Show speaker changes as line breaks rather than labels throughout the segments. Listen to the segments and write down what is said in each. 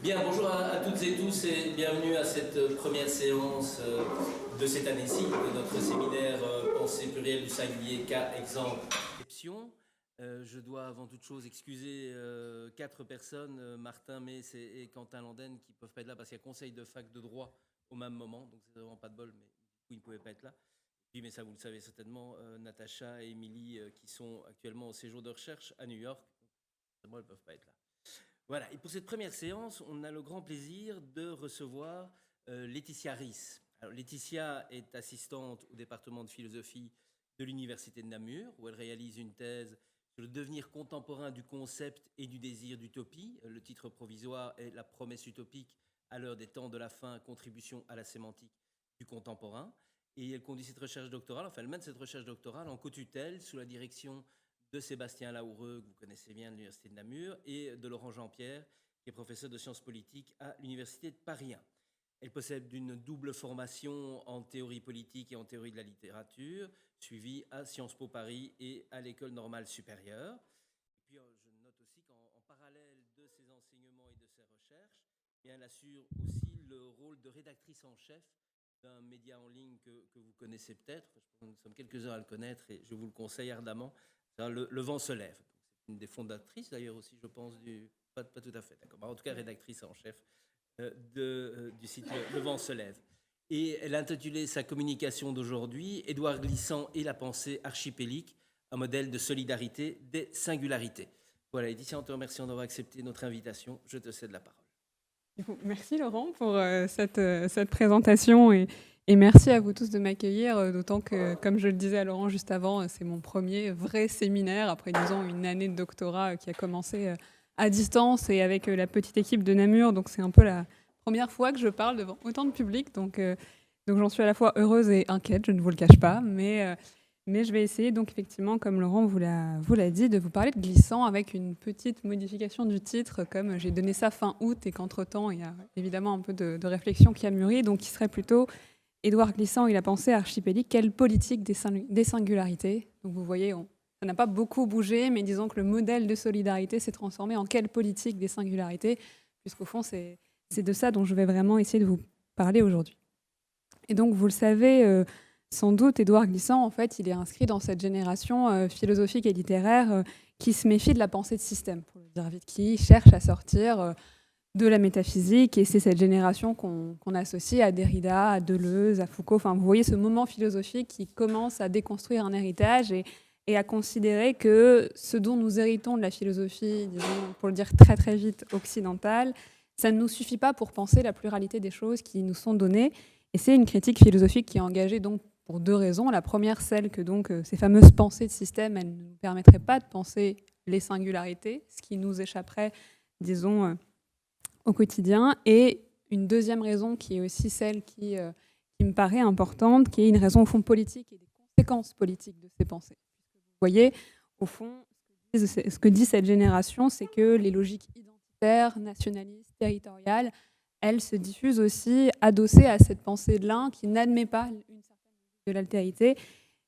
Bien, bonjour à toutes et tous et bienvenue à cette première séance de cette année-ci de notre séminaire Pensée plurielle du singulier, cas, exemple, exception. Je dois avant toute chose excuser 4 personnes, Martin Mess et Quentin Landen, qui ne peuvent pas être là parce qu'il y a conseil de fac de droit au même moment, donc c'est vraiment pas de bol, mais du coup ils ne pouvaient pas être là. Puis, mais ça vous le savez certainement, Natacha et Émilie qui sont actuellement au séjour de recherche à New York, donc elles ne peuvent pas être là. Voilà, et pour cette première séance, on a le grand plaisir de recevoir Laetitia Ries. Alors, Laetitia est assistante au département de philosophie de l'Université de Namur, où elle réalise une thèse sur le devenir contemporain du concept et du désir d'utopie. Le titre provisoire est La promesse utopique à l'heure des temps de la fin, contribution à la sémantique du contemporain. Et elle conduit cette recherche doctorale, enfin elle mène cette recherche doctorale en co-tutelle sous la direction de Sébastien Laoureux, que vous connaissez bien de l'Université de Namur, et de Laurent Jean-Pierre, qui est professeur de sciences politiques à l'Université de Paris 1. Elle possède une double formation en théorie politique et en théorie de la littérature, suivie à Sciences Po Paris et à l'École normale supérieure. Et puis, je note aussi qu'en parallèle de ses enseignements et de ses recherches, elle assure aussi le rôle de rédactrice en chef d'un média en ligne que vous connaissez peut-être. Nous sommes quelques-uns à le connaître et je vous le conseille ardemment. Le vent se lève. C'est une des fondatrices d'ailleurs aussi, je pense, pas tout à fait, d'accord. En tout cas, rédactrice en chef du site Le vent se lève. Et elle a intitulé sa communication d'aujourd'hui « Édouard Glissant et la pensée archipélique, un modèle de solidarité des singularités ». Voilà, Laetitia, en te remerciant d'avoir accepté notre invitation, je te cède la parole.
Merci Laurent pour cette présentation et merci à vous tous de m'accueillir, d'autant que, comme je le disais à Laurent juste avant, c'est mon premier vrai séminaire après, disons, une année de doctorat qui a commencé à distance et avec la petite équipe de Namur. Donc c'est un peu la première fois que je parle devant autant de public. Donc j'en suis à la fois heureuse et inquiète, je ne vous le cache pas. Mais je vais essayer, donc effectivement, comme Laurent vous l'a dit, de vous parler de Glissant avec une petite modification du titre, comme j'ai donné ça fin août et qu'entre-temps, il y a évidemment un peu de réflexion qui a mûri, donc qui serait plutôt Édouard Glissant et la pensée archipélique, quelle politique des singularités. Donc vous voyez, ça n'a pas beaucoup bougé, mais disons que le modèle de solidarité s'est transformé en quelle politique des singularités, puisqu'au fond, c'est de ça dont je vais vraiment essayer de vous parler aujourd'hui. Et donc, vous le savez, sans doute, Édouard Glissant, en fait, il est inscrit dans cette génération philosophique et littéraire qui se méfie de la pensée de système, pour le dire vite, qui cherche à sortir de la métaphysique. Et c'est cette génération qu'on associe à Derrida, à Deleuze, à Foucault. Enfin, vous voyez ce moment philosophique qui commence à déconstruire un héritage et à considérer que ce dont nous héritons de la philosophie, disons, pour le dire très très vite, occidentale, ça ne nous suffit pas pour penser la pluralité des choses qui nous sont données. Et c'est une critique philosophique qui est engagée donc pour deux raisons. La première, celle que donc ces fameuses pensées de système, elles ne nous permettraient pas de penser les singularités, ce qui nous échapperait, disons, au quotidien. Et une deuxième raison qui est aussi celle qui me paraît importante, qui est une raison au fond politique et des conséquences politiques de ces pensées. Vous voyez, au fond, ce que dit cette génération, c'est que les logiques identitaires, nationalistes, territoriales, elle se diffuse aussi adossée à cette pensée de l'un qui n'admet pas une certaine logique de l'altérité.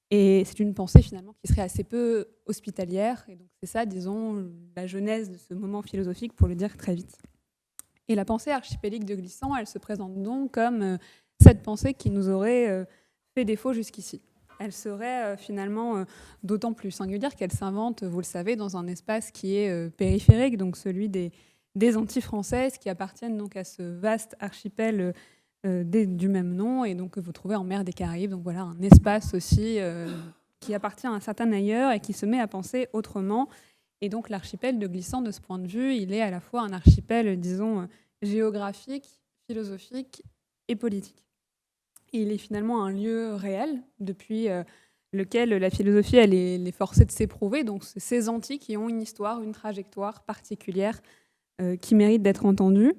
Et c'est une pensée finalement qui serait assez peu hospitalière. Et donc c'est ça, disons, la genèse de ce moment philosophique, pour le dire très vite. Et la pensée archipélique de Glissant, elle se présente donc comme cette pensée qui nous aurait fait défaut jusqu'ici. Elle serait finalement d'autant plus singulière qu'elle s'invente, vous le savez, dans un espace qui est périphérique, donc celui des Antilles françaises qui appartiennent donc à ce vaste archipel du même nom et donc que vous trouvez en mer des Caraïbes. Donc voilà, un espace aussi qui appartient à un certain ailleurs et qui se met à penser autrement. Et donc l'archipel de Glissant, de ce point de vue, il est à la fois un archipel, disons, géographique, philosophique et politique. Et il est finalement un lieu réel depuis lequel la philosophie elle est forcée de s'éprouver. Donc c'est ces Antilles qui ont une histoire, une trajectoire particulière qui mérite d'être entendue.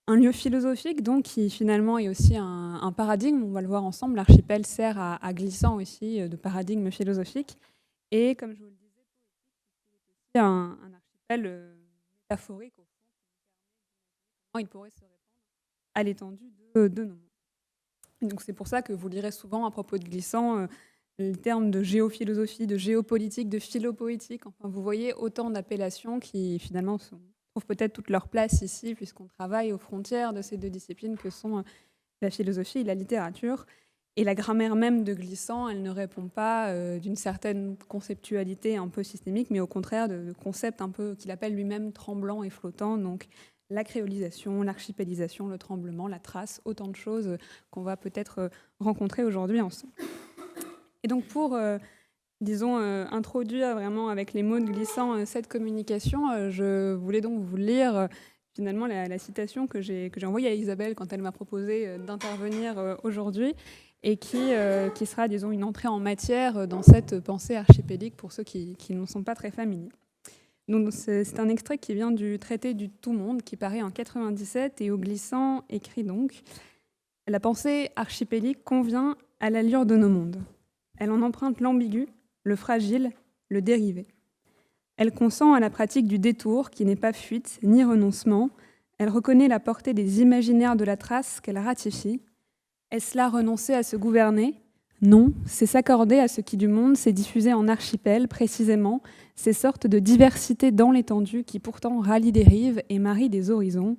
Un lieu philosophique donc qui finalement est aussi un paradigme, on va le voir ensemble. L'archipel sert à Glissant aussi de paradigme philosophique. Et comme je vous le disais, c'est un archipel métaphorique au fond, comment il pourrait se répandre à l'étendue de nos mondes. Donc c'est pour ça que vous lirez souvent à propos de Glissant le terme de géophilosophie, de géopolitique, de philopoétique. Enfin, vous voyez autant d'appellations qui finalement sont trouvent peut-être toute leur place ici, puisqu'on travaille aux frontières de ces deux disciplines que sont la philosophie et la littérature. Et la grammaire même de Glissant, elle ne répond pas d'une certaine conceptualité un peu systémique, mais au contraire de concepts un peu qu'il appelle lui-même tremblants et flottants. Donc la créolisation, l'archipélisation, le tremblement, la trace, autant de choses qu'on va peut-être rencontrer aujourd'hui ensemble. Et donc pour, introduire vraiment avec les mots de Glissant cette communication, je voulais donc vous lire finalement la citation que j'ai envoyée à Isabelle quand elle m'a proposé d'intervenir aujourd'hui, et qui sera, disons, une entrée en matière dans cette pensée archipélique pour ceux qui n'en sont pas très familiers. Donc, c'est un extrait qui vient du traité du Tout-Monde, qui paraît en 97, et où Glissant écrit donc « La pensée archipélique convient à l'allure de nos mondes. Elle en emprunte l'ambigu, le fragile, le dérivé. Elle consent à la pratique du détour, qui n'est pas fuite ni renoncement. Elle reconnaît la portée des imaginaires de la trace qu'elle ratifie. Est-ce là renoncer à se gouverner ? Non, c'est s'accorder à ce qui du monde s'est diffusé en archipel, précisément, ces sortes de diversités dans l'étendue qui pourtant rallient des rives et marient des horizons.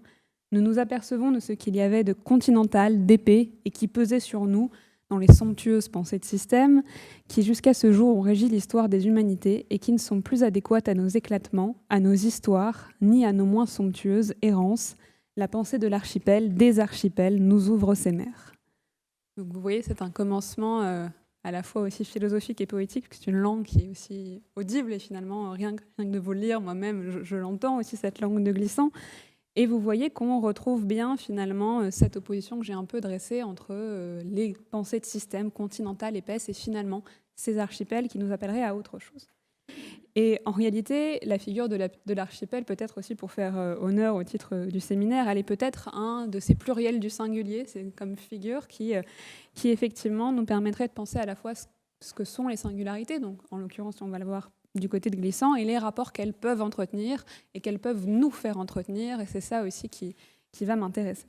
Nous nous apercevons de ce qu'il y avait de continental, d'épais, et qui pesait sur nous dans les somptueuses pensées de système, qui jusqu'à ce jour ont régi l'histoire des humanités et qui ne sont plus adéquates à nos éclatements, à nos histoires, ni à nos moins somptueuses errances. La pensée de l'archipel, des archipels, nous ouvre ses mers. » Donc vous voyez, c'est un commencement à la fois aussi philosophique et poétique, parce que c'est une langue qui est aussi audible, et finalement, rien que de vous le lire, moi-même, je l'entends aussi, cette langue de Glissant. Et vous voyez qu'on retrouve bien, finalement, cette opposition que j'ai un peu dressée entre les pensées de système continental, épaisse, et finalement, ces archipels qui nous appelleraient à autre chose. Et en réalité, la figure de l'archipel, peut-être aussi pour faire honneur au titre du séminaire, elle est peut-être un de ces pluriels du singulier, c'est comme figure qui effectivement nous permettrait de penser à la fois ce que sont les singularités, donc en l'occurrence on va le voir du côté de Glissant, et les rapports qu'elles peuvent entretenir et qu'elles peuvent nous faire entretenir, et c'est ça aussi qui va m'intéresser.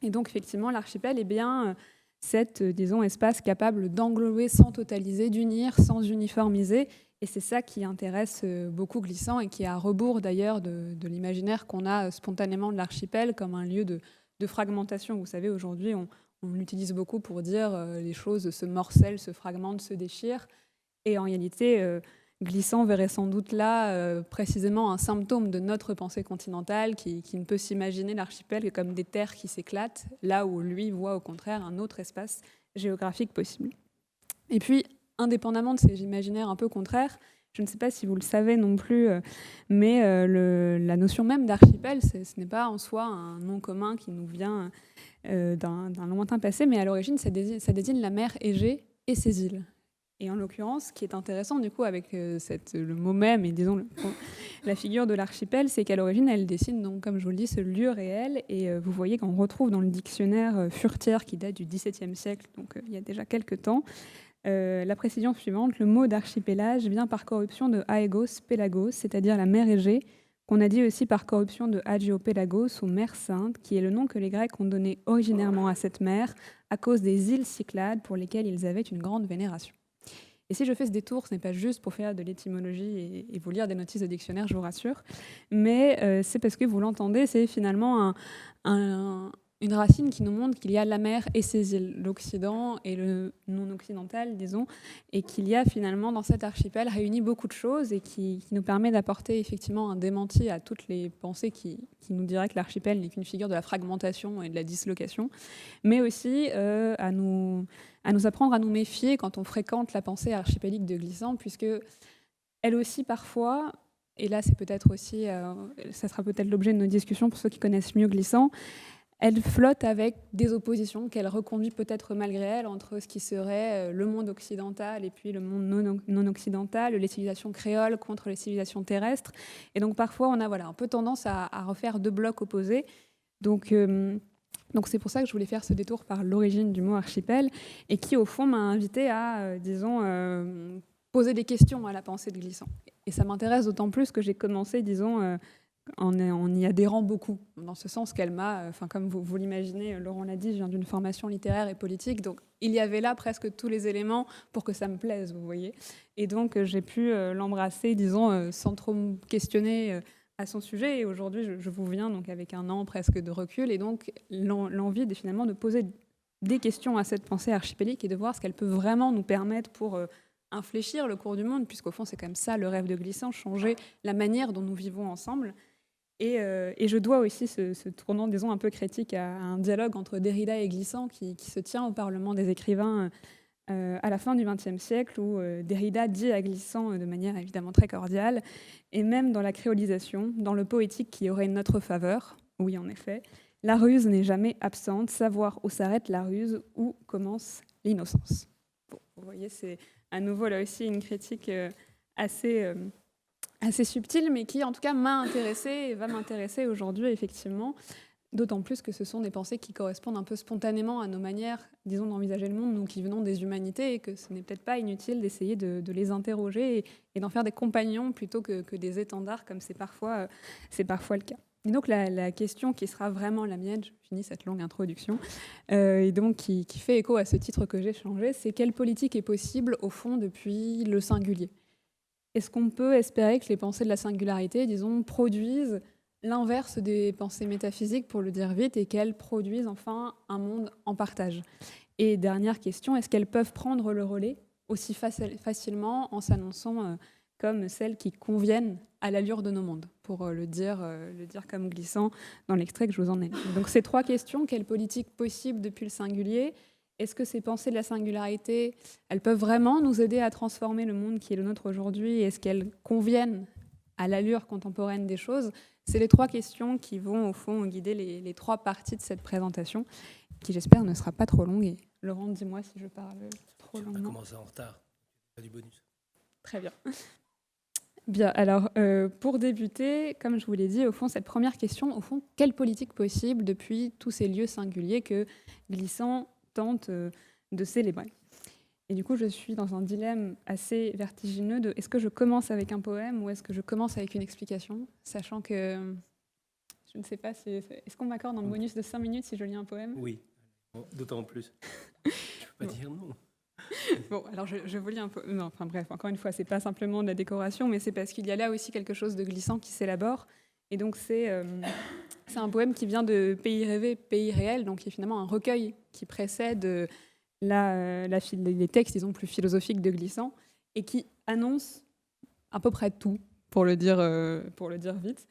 Et donc effectivement l'archipel est bien cet espace capable d'englober sans totaliser, d'unir sans uniformiser. Et c'est ça qui intéresse beaucoup Glissant et qui est à rebours d'ailleurs de l'imaginaire qu'on a spontanément de l'archipel comme un lieu de fragmentation. Vous savez, aujourd'hui, on l'utilise beaucoup pour dire les choses se morcellent, se fragmentent, se déchirent. Et en réalité, Glissant verrait sans doute là précisément un symptôme de notre pensée continentale qui ne peut s'imaginer l'archipel que comme des terres qui s'éclatent, là où lui voit au contraire un autre espace géographique possible. Et puis, indépendamment de ces imaginaires un peu contraires, je ne sais pas si vous le savez non plus, mais la notion même d'archipel, ce n'est pas en soi un nom commun qui nous vient d'un lointain passé, mais à l'origine, ça désigne la mer Égée et ses îles. Et en l'occurrence, ce qui est intéressant du coup avec le mot même et disons la figure de l'archipel, c'est qu'à l'origine, elle dessine donc, comme je vous le dis, ce lieu réel. Et vous voyez qu'on retrouve dans le dictionnaire Furetière qui date du XVIIe siècle, donc il y a déjà quelques temps, la précision suivante: le mot d'archipélage vient par corruption de aegos, pélagos, c'est-à-dire la mer Égée, qu'on a dit aussi par corruption de agiopélagos ou mer sainte, qui est le nom que les Grecs ont donné originairement à cette mer à cause des îles Cyclades pour lesquelles ils avaient une grande vénération. Et si je fais ce détour, ce n'est pas juste pour faire de l'étymologie et vous lire des notices de dictionnaire, je vous rassure, mais c'est parce que vous l'entendez, c'est finalement une racine qui nous montre qu'il y a la mer et ses îles, l'Occident et le non-occidental, disons, et qu'il y a finalement dans cet archipel réuni beaucoup de choses et qui nous permet d'apporter effectivement un démenti à toutes les pensées qui nous diraient que l'archipel n'est qu'une figure de la fragmentation et de la dislocation, mais aussi à nous apprendre à nous méfier quand on fréquente la pensée archipélique de Glissant, puisque elle aussi parfois, et là c'est peut-être aussi, ça sera peut-être l'objet de nos discussions pour ceux qui connaissent mieux Glissant, elle flotte avec des oppositions qu'elle reconduit peut-être malgré elle entre ce qui serait le monde occidental et puis le monde non occidental, les civilisations créoles contre les civilisations terrestres. Et donc parfois on a un peu tendance à refaire deux blocs opposés. Donc c'est pour ça que je voulais faire ce détour par l'origine du mot archipel et qui au fond m'a invité à, poser des questions à la pensée de Glissant. Et ça m'intéresse d'autant plus que j'ai commencé, en y adhérant beaucoup, dans ce sens qu'elle m'a, comme vous l'imaginez, Laurent l'a dit, je viens d'une formation littéraire et politique, donc il y avait là presque tous les éléments pour que ça me plaise, vous voyez. Et donc j'ai pu l'embrasser, sans trop me questionner à son sujet. Et aujourd'hui, je vous viens donc avec un an presque de recul et donc l'envie finalement de poser des questions à cette pensée archipélique et de voir ce qu'elle peut vraiment nous permettre pour infléchir le cours du monde, puisqu'au fond, c'est quand même ça le rêve de Glissant, changer la manière dont nous vivons ensemble. Et je dois aussi ce tournant, disons, un peu critique à un dialogue entre Derrida et Glissant qui se tient au Parlement des écrivains à la fin du XXe siècle, où Derrida dit à Glissant de manière évidemment très cordiale, et même dans la créolisation, dans le poétique qui aurait notre faveur, oui en effet, la ruse n'est jamais absente, savoir où s'arrête la ruse, où commence l'innocence. Bon, vous voyez, c'est à nouveau là aussi une critique assez subtile, mais qui en tout cas m'a intéressée et va m'intéresser aujourd'hui effectivement, d'autant plus que ce sont des pensées qui correspondent un peu spontanément à nos manières, disons, d'envisager le monde, nous qui venons des humanités, et que ce n'est peut-être pas inutile d'essayer de les interroger et d'en faire des compagnons plutôt que des étendards, comme c'est parfois le cas. Et donc la question qui sera vraiment la mienne, je finis cette longue introduction, et donc qui fait écho à ce titre que j'ai changé, c'est quelle politique est possible au fond depuis le singulier ? Est-ce qu'on peut espérer que les pensées de la singularité, disons, produisent l'inverse des pensées métaphysiques, pour le dire vite, et qu'elles produisent enfin un monde en partage ? Et dernière question, est-ce qu'elles peuvent prendre le relais aussi facilement en s'annonçant comme celles qui conviennent à l'allure de nos mondes, pour le dire comme Glissant dans l'extrait que je vous en ai. Donc ces trois questions, quelle politique possible depuis le singulier ? Est-ce que ces pensées de la singularité, elles peuvent vraiment nous aider à transformer le monde qui est le nôtre aujourd'hui ? Est-ce qu'elles conviennent à l'allure contemporaine des choses ? C'est les trois questions qui vont, au fond, guider les trois parties de cette présentation, qui, j'espère, ne sera pas trop longue. Et Laurent, dis-moi si je parle trop longuement.
On va commencer en retard. Pas du bonus.
Très bien. Bien, alors, pour débuter, comme je vous l'ai dit, au fond, cette première question, au fond, quelle politique possible depuis tous ces lieux singuliers que Glissant tente de célébrer ? Et du coup, je suis dans un dilemme assez vertigineux de est-ce que je commence avec un poème ou est-ce que je commence avec une explication, sachant que je ne sais pas si... Est-ce qu'on m'accorde un bonus de 5 minutes si je lis un poème ?
Oui, d'autant plus. Je ne peux pas dire non.
Bon, alors je vous lis un peu. Non, enfin bref, encore une fois, c'est pas simplement de la décoration, mais c'est parce qu'il y a là aussi quelque chose de Glissant qui s'élabore. Et donc c'est un poème qui vient de Pays rêvé, pays réel, donc qui est finalement un recueil qui précède les textes, disons, plus philosophiques de Glissant, et qui annonce à peu près tout, pour le dire vite.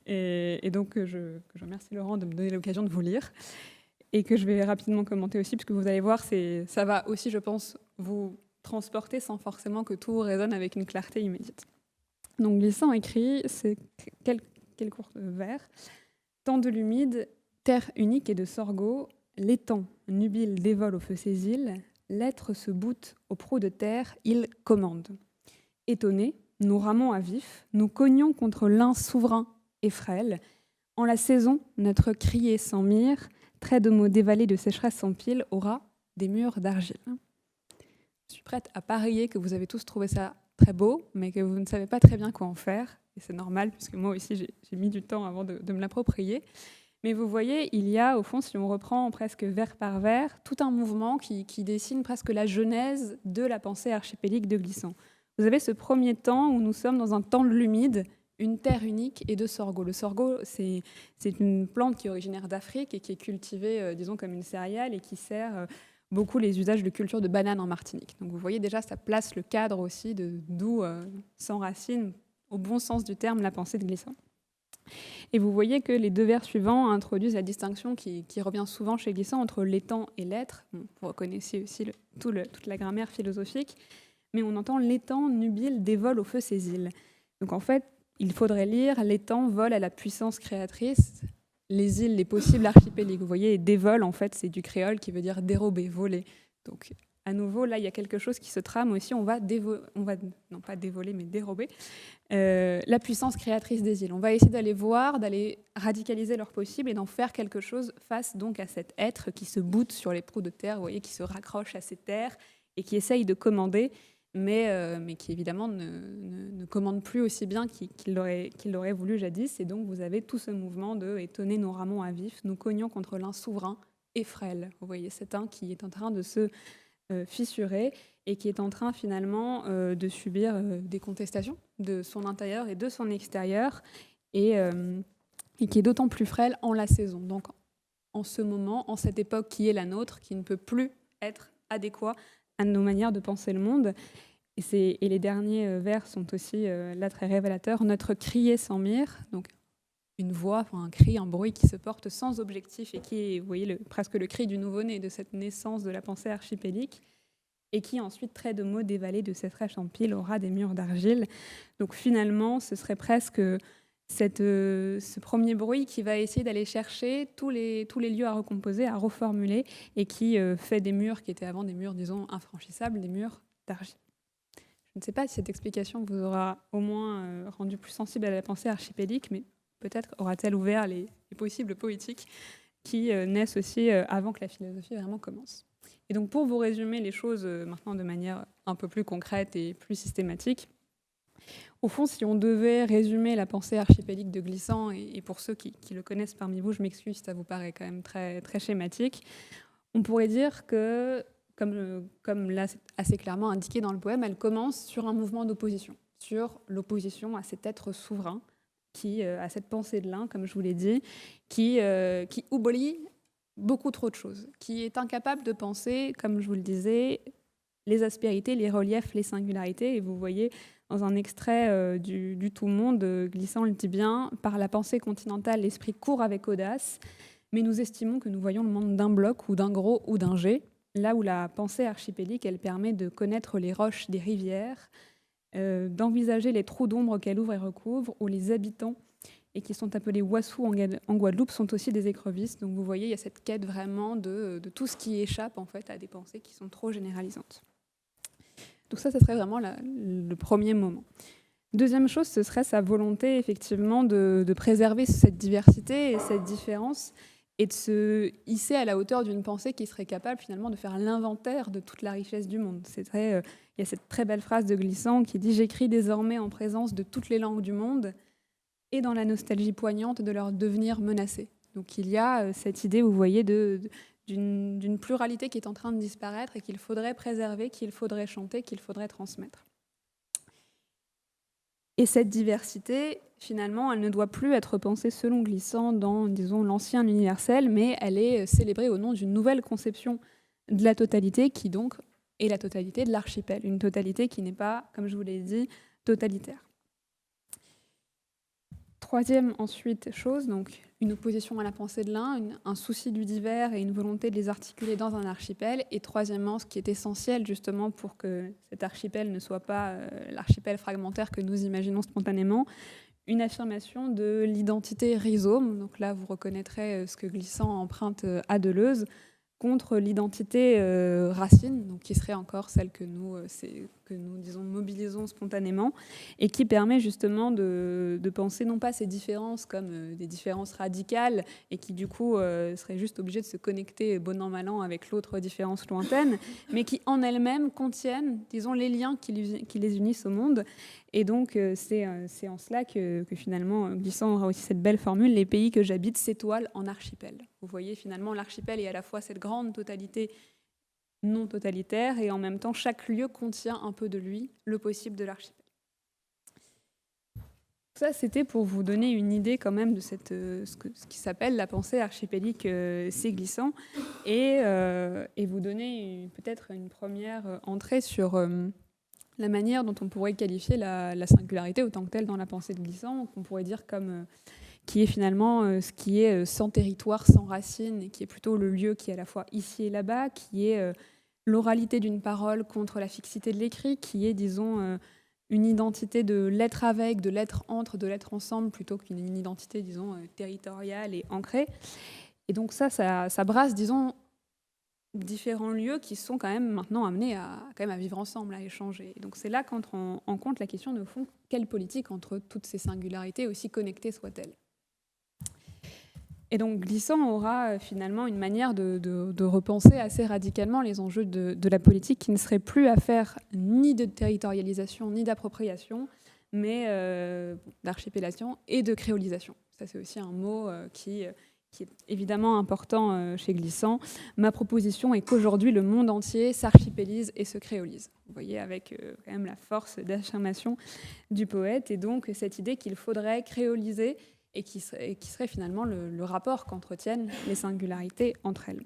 Et donc je remercie Laurent de me donner l'occasion de vous lire. Et que je vais rapidement commenter aussi, parce que vous allez voir, ça va aussi, je pense, vous transporter sans forcément que tout résonne avec une clarté immédiate. Donc Glissant écrit, c'est quel court vers. Temps de l'humide, terre unique et de sorgho, l'étang nubile dévole au feu ses îles, l'être se boute au proue de terre, il commande. Étonnés, nous ramons à vif, nous cognons contre l'un souverain et frêle. En la saison, notre crier sans mire, trait de mots dévalés de sécheresse sans pile, aura des murs d'argile. Je suis prête à parier que vous avez tous trouvé ça très beau, mais que vous ne savez pas très bien quoi en faire. Et c'est normal, puisque moi aussi, j'ai mis du temps avant de me l'approprier. Mais vous voyez, il y a, au fond, si on reprend presque vers par vers, tout un mouvement qui dessine presque la genèse de la pensée archipélique de Glissant. Vous avez ce premier temps où nous sommes dans un temps de l'humide, une terre unique et de sorgho. Le sorgho, c'est une plante qui est originaire d'Afrique et qui est cultivée, disons, comme une céréale et qui sert beaucoup les usages de culture de bananes en Martinique. Donc vous voyez déjà, ça place le cadre aussi d'où s'enracine, au bon sens du terme, la pensée de Glissant. Et vous voyez que les deux vers suivants introduisent la distinction qui revient souvent chez Glissant entre l'étang et l'être. Bon, vous reconnaissez aussi toute la grammaire philosophique, mais on entend l'étang nubile dévole au feu ses îles. Donc en fait, il faudrait lire l'étang vole à la puissance créatrice, les îles, les possibles archipéliques. Vous voyez, et dévole, en fait, c'est du créole qui veut dire dérober, voler. Donc à nouveau, là, il y a quelque chose qui se trame aussi. On va non pas dévoler, mais dérober la puissance créatrice des îles. On va essayer d'aller voir, d'aller radicaliser leur possible et d'en faire quelque chose face donc à cet être qui se boute sur les proues de terre, vous voyez, qui se raccroche à ces terres et qui essaye de commander, mais qui évidemment ne commande plus aussi bien qu'il l'aurait voulu jadis. Et donc vous avez tout ce mouvement de « étonner nos ramons à vif, nous cognons contre l'un souverain et frêle ». Vous voyez, c'est un qui est en train de se fissuré et qui est en train finalement de subir des contestations de son intérieur et de son extérieur et qui est d'autant plus frêle en la saison. Donc en ce moment, en cette époque qui est la nôtre, qui ne peut plus être adéquat à nos manières de penser le monde. Et les derniers vers sont aussi là très révélateurs. Notre crier sans mire, donc une voix, un cri, un bruit qui se porte sans objectif et qui est, vous voyez, presque le cri du nouveau-né, de cette naissance de la pensée archipélique, et qui ensuite traite de mots des vallées de cette rêche en pile au ras des murs d'argile. Donc finalement, ce serait presque ce premier bruit qui va essayer d'aller chercher tous les lieux à recomposer, à reformuler, et qui fait des murs qui étaient avant des murs, disons, infranchissables, des murs d'argile. Je ne sais pas si cette explication vous aura au moins rendu plus sensible à la pensée archipélique, mais peut-être aura-t-elle ouvert les possibles poétiques qui naissent aussi avant que la philosophie vraiment commence. Et donc pour vous résumer les choses maintenant de manière un peu plus concrète et plus systématique, au fond, si on devait résumer la pensée archipélique de Glissant, et pour ceux qui le connaissent parmi vous, je m'excuse, ça vous paraît quand même très, très schématique, on pourrait dire que, comme là c'est assez clairement indiqué dans le poème, elle commence sur un mouvement d'opposition, sur l'opposition à cet être souverain, à cette pensée de l'un, comme je vous l'ai dit, qui oublie beaucoup trop de choses, qui est incapable de penser, comme je vous le disais, les aspérités, les reliefs, les singularités. Et vous voyez dans un extrait du Tout Monde, Glissant le dit bien, par la pensée continentale, l'esprit court avec audace, mais nous estimons que nous voyons le monde d'un bloc ou d'un gros ou d'un jet, là où la pensée archipélique, elle permet de connaître les roches des rivières, d'envisager les trous d'ombre qu'elle ouvre et recouvre, où les habitants, et qui sont appelés Wassous en Guadeloupe, sont aussi des écrevisses. Donc vous voyez, il y a cette quête vraiment de tout ce qui échappe en fait à des pensées qui sont trop généralisantes. Donc ça serait vraiment le premier moment. Deuxième chose, ce serait sa volonté effectivement de préserver cette diversité et cette différence, et de se hisser à la hauteur d'une pensée qui serait capable finalement de faire l'inventaire de toute la richesse du monde. Il y a cette très belle phrase de Glissant qui dit « J'écris désormais en présence de toutes les langues du monde et dans la nostalgie poignante de leur devenir menacé ». Donc il y a cette idée, vous voyez, d'une pluralité qui est en train de disparaître et qu'il faudrait préserver, qu'il faudrait chanter, qu'il faudrait transmettre. Et cette diversité, finalement, elle ne doit plus être pensée selon Glissant dans, disons, l'ancien universel, mais elle est célébrée au nom d'une nouvelle conception de la totalité qui, donc, est la totalité de l'archipel. Une totalité qui n'est pas, comme je vous l'ai dit, totalitaire. Troisième, ensuite, chose, donc une opposition à la pensée de l'un, un souci du divers et une volonté de les articuler dans un archipel. Et troisièmement, ce qui est essentiel justement pour que cet archipel ne soit pas l'archipel fragmentaire que nous imaginons spontanément, une affirmation de l'identité rhizome. Donc là, vous reconnaîtrez ce que Glissant emprunte à Deleuze, contre l'identité racine, donc qui serait encore celle que nous disons, mobilisons spontanément, et qui permet justement de penser non pas ces différences comme des différences radicales, et qui du coup seraient juste obligées de se connecter bon an mal an avec l'autre différence lointaine, mais qui en elles-mêmes contiennent, disons, les liens qui les unissent au monde. Et donc c'est en cela que finalement Glissant aura aussi cette belle formule: les pays que j'habite s'étoilent en archipel. Vous voyez, finalement, l'archipel est à la fois cette grande totalité non totalitaire, et en même temps, chaque lieu contient un peu de lui, le possible de l'archipel. Ça, c'était pour vous donner une idée quand même de ce qui s'appelle la pensée archipélique, c'est Glissant, et vous donner peut-être une première entrée sur la manière dont on pourrait qualifier la singularité autant que telle dans la pensée de Glissant, qu'on pourrait dire comme qui est finalement ce qui est sans territoire, sans racines, et qui est plutôt le lieu qui est à la fois ici et là-bas, qui est l'oralité d'une parole contre la fixité de l'écrit, qui est, disons, une identité de l'être avec, de l'être entre, de l'être ensemble, plutôt qu'une identité, disons, territoriale et ancrée. Et donc ça brasse, disons, différents lieux qui sont quand même maintenant amenés à vivre ensemble, à échanger. Et donc c'est là qu'entre en compte la question de, au fond, quelle politique entre toutes ces singularités, aussi connectées soient-elles. Et donc Glissant aura finalement une manière de repenser assez radicalement les enjeux de la politique, qui ne serait plus affaire ni de territorialisation ni d'appropriation, mais d'archipélisation et de créolisation. Ça, c'est aussi un mot qui qui est évidemment important chez Glissant, ma proposition est qu'aujourd'hui, le monde entier s'archipélise et se créolise. Vous voyez, avec quand même la force d'affirmation du poète, et donc cette idée qu'il faudrait créoliser et qui serait finalement le rapport qu'entretiennent les singularités entre elles.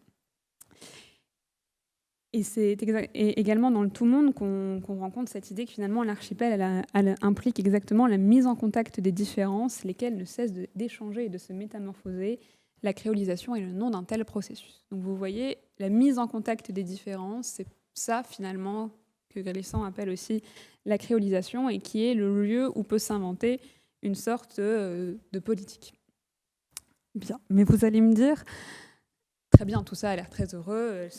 Et c'est également dans le tout monde qu'on rencontre cette idée que finalement l'archipel elle implique exactement la mise en contact des différences, lesquelles ne cessent d'échanger et de se métamorphoser. La créolisation est le nom d'un tel processus. Donc vous voyez, la mise en contact des différences, c'est ça finalement que Glissant appelle aussi la créolisation et qui est le lieu où peut s'inventer une sorte de politique. Bien, mais vous allez me dire... Très bien, tout ça a l'air très heureux, elles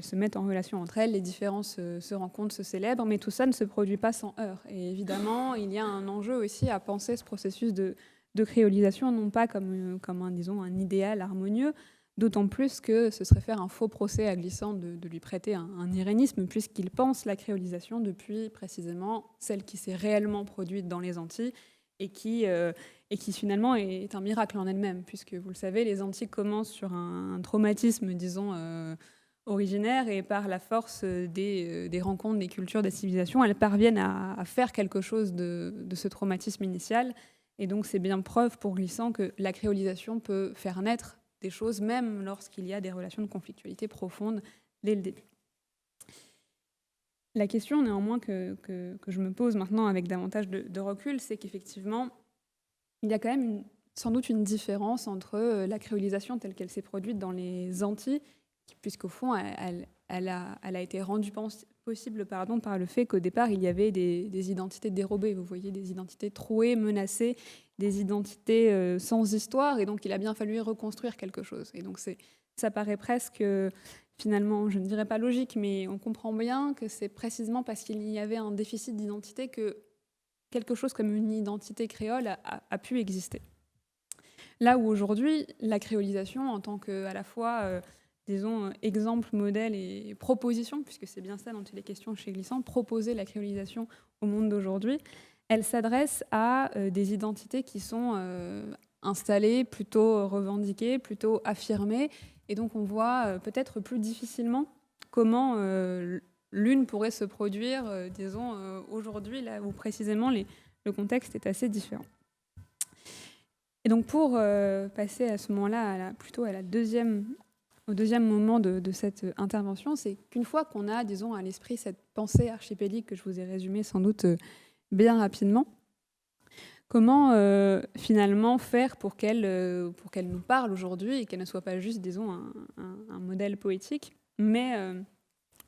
se mettent en relation entre elles, les différences se rencontrent, se célèbrent, mais tout ça ne se produit pas sans heurts. Et évidemment, il y a un enjeu aussi à penser ce processus de créolisation, non pas comme un idéal harmonieux, d'autant plus que ce serait faire un faux procès à Glissant de lui prêter un irénisme, puisqu'il pense la créolisation depuis précisément celle qui s'est réellement produite dans les Antilles, et qui finalement est un miracle en elle-même, puisque vous le savez, les Antilles commencent sur un traumatisme, disons, originaire, et par la force des rencontres, des cultures, des civilisations, elles parviennent à faire quelque chose de ce traumatisme initial. Et donc c'est bien preuve pour Glissant que la créolisation peut faire naître des choses, même lorsqu'il y a des relations de conflictualité profondes dès le début. La question néanmoins que je me pose maintenant avec davantage de recul, c'est qu'effectivement, il y a quand même sans doute une différence entre la créolisation telle qu'elle s'est produite dans les Antilles, puisqu'au fond, elle a été rendue possible par le fait qu'au départ, il y avait des identités dérobées, vous voyez, des identités trouées, menacées, des identités sans histoire, et donc il a bien fallu reconstruire quelque chose. Et donc ça paraît presque... Finalement, je ne dirais pas logique, mais on comprend bien que c'est précisément parce qu'il y avait un déficit d'identité que quelque chose comme une identité créole a pu exister. Là où aujourd'hui, la créolisation, en tant qu'à la fois, disons, exemple, modèle et proposition, puisque c'est bien ça dont il est question chez Glissant, proposer la créolisation au monde d'aujourd'hui, elle s'adresse à des identités qui sont installées, plutôt revendiquées, plutôt affirmées. Et donc, on voit peut-être plus difficilement comment l'une pourrait se produire, disons, aujourd'hui, là où précisément le contexte est assez différent. Et donc, pour passer à ce moment-là, plutôt au deuxième moment de cette intervention, c'est qu'une fois qu'on a, disons, à l'esprit cette pensée archipélique que je vous ai résumée sans doute bien rapidement, comment finalement faire pour qu'elle nous parle aujourd'hui et qu'elle ne soit pas juste, disons, un modèle poétique, mais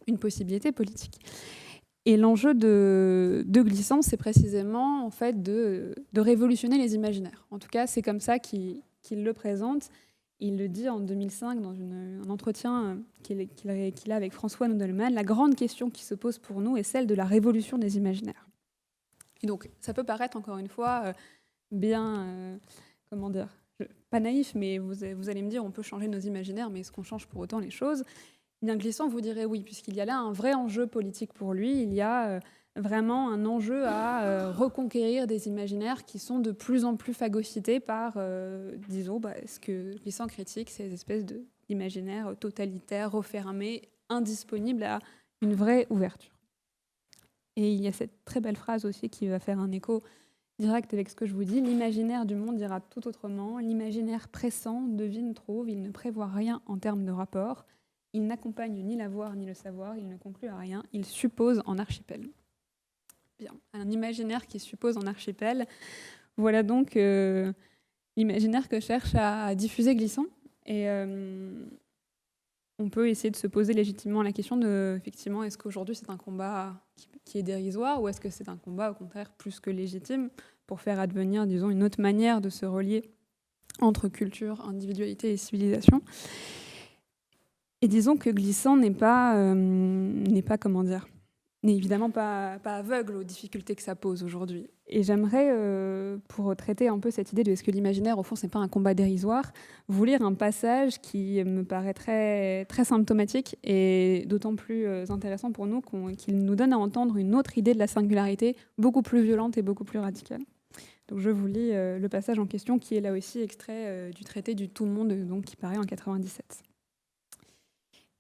une possibilité politique. Et l'enjeu de Glissant, c'est précisément en fait de révolutionner les imaginaires. En tout cas, c'est comme ça qu'il le présente. Il le dit en 2005 dans un entretien qu'il a avec François Nodelman. La grande question qui se pose pour nous est celle de la révolution des imaginaires. Et donc, ça peut paraître, encore une fois, bien, pas naïf, mais vous allez me dire, on peut changer nos imaginaires, mais est-ce qu'on change pour autant les choses ? Bien, Glissant vous dirait oui, puisqu'il y a là un vrai enjeu politique pour lui. Il y a vraiment un enjeu à reconquérir des imaginaires qui sont de plus en plus phagocytés par, disons, ce que Glissant critique, ces espèces d'imaginaires totalitaires, refermés, indisponibles à une vraie ouverture. Et il y a cette très belle phrase aussi qui va faire un écho direct avec ce que je vous dis. L'imaginaire du monde ira tout autrement. L'imaginaire pressant devine, trouve, il ne prévoit rien en termes de rapport. Il n'accompagne ni l'avoir ni le savoir, il ne conclut à rien, il suppose en archipel. Bien, un imaginaire qui suppose en archipel. Voilà donc l'imaginaire que cherche à diffuser Glissant. Et on peut essayer de se poser légitimement la question de, effectivement, est-ce qu'aujourd'hui c'est un combat qui est dérisoire ou est-ce que c'est un combat, au contraire, plus que légitime pour faire advenir, disons, une autre manière de se relier entre culture, individualité et civilisation. Et disons que Glissant n'est évidemment pas aveugle aux difficultés que ça pose aujourd'hui. Et j'aimerais, pour traiter un peu cette idée de est-ce que l'imaginaire, au fond, c'est pas un combat dérisoire, vous lire un passage qui me paraît très, très symptomatique et d'autant plus intéressant pour nous qu'il nous donne à entendre une autre idée de la singularité, beaucoup plus violente et beaucoup plus radicale. Donc je vous lis le passage en question qui est là aussi extrait du traité du tout monde donc, qui paraît en 97.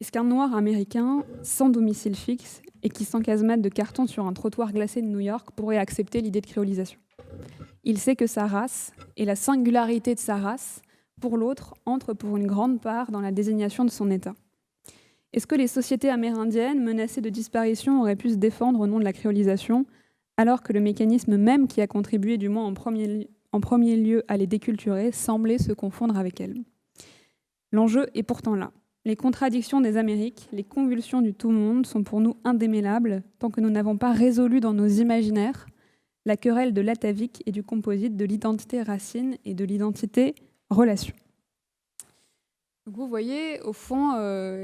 Est-ce qu'un noir américain sans domicile fixe et qui s'encasmate de carton sur un trottoir glacé de New York pourrait accepter l'idée de créolisation? Il sait que sa race et la singularité de sa race, pour l'autre, entrent pour une grande part dans la désignation de son État. Est-ce que les sociétés amérindiennes menacées de disparition auraient pu se défendre au nom de la créolisation, alors que le mécanisme même qui a contribué, du moins en premier lieu, à les déculturer, semblait se confondre avec elles? L'enjeu est pourtant là. Les contradictions des Amériques, les convulsions du tout-monde sont pour nous indémêlables tant que nous n'avons pas résolu dans nos imaginaires la querelle de l'atavique et du composite, de l'identité racine et de l'identité relation. Donc vous voyez, au fond,